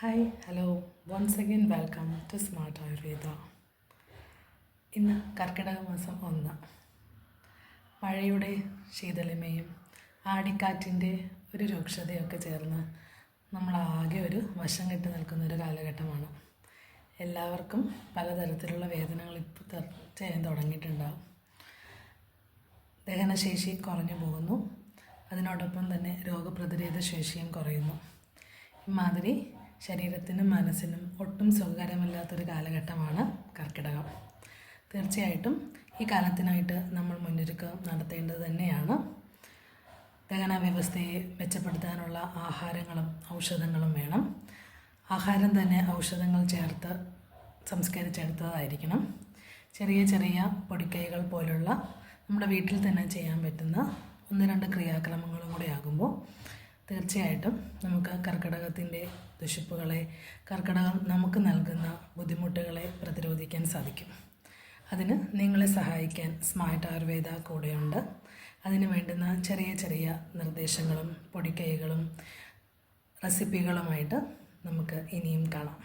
Hi hello once again welcome to smart Ayurveda. ഇന്ന് കർക്കിടക മാസം 1. മഴയുടെ ശീതളിമയും ആടിക്കാറ്റിൻ്റെ ഒരു രൂക്ഷതയൊക്കെ ചേർന്ന് നമ്മളാകെ ഒരു വശം കെട്ടി നിൽക്കുന്നൊരു കാലഘട്ടമാണ്. എല്ലാവർക്കും പലതരത്തിലുള്ള വേദനകൾ ഇപ്പോൾ ചെയ്യാൻ തുടങ്ങിയിട്ടുണ്ടാകും. ദഹനശേഷി കുറഞ്ഞു പോകുന്നു, അതിനോടൊപ്പം തന്നെ രോഗപ്രതിരോധ ശേഷിയും കുറയുന്നു. ഇമാതിരി ശരീരത്തിനും മനസ്സിനും ഒട്ടും സുഖകരമല്ലാത്തൊരു കാലഘട്ടമാണ് കർക്കിടകം. തീർച്ചയായിട്ടും ഈ കാലത്തിനായിട്ട് നമ്മൾ മുന്നൊരുക്കം നടത്തേണ്ടത് തന്നെയാണ്. ദഹന വ്യവസ്ഥയെ മെച്ചപ്പെടുത്താനുള്ള ആഹാരങ്ങളും ഔഷധങ്ങളും വേണം. ആഹാരം തന്നെ ഔഷധങ്ങൾ ചേർത്ത് സംസ്കരിച്ചെടുത്തതായിരിക്കണം. ചെറിയ ചെറിയ പൊടിക്കൈകൾ പോലുള്ള നമ്മുടെ വീട്ടിൽ തന്നെ ചെയ്യാൻ പറ്റുന്ന 1-2 ക്രിയാക്രമങ്ങളും കൂടെ ആകുമ്പോൾ തീർച്ചയായിട്ടും നമുക്ക് കർക്കിടകത്തിൻ്റെ ദുഷിപ്പുകളെ, കർക്കിടകം നമുക്ക് നൽകുന്ന ബുദ്ധിമുട്ടുകളെ പ്രതിരോധിക്കാൻ സാധിക്കും. അതിന് നിങ്ങളെ സഹായിക്കാൻ സ്മാർട്ട് ആയുർവേദ കൂടെയുണ്ട്. അതിന് വേണ്ടുന്ന ചെറിയ ചെറിയ നിർദ്ദേശങ്ങളും പൊടിക്കൈകളും റെസിപ്പികളുമായിട്ട് നമുക്ക് ഇനിയും കാണാം.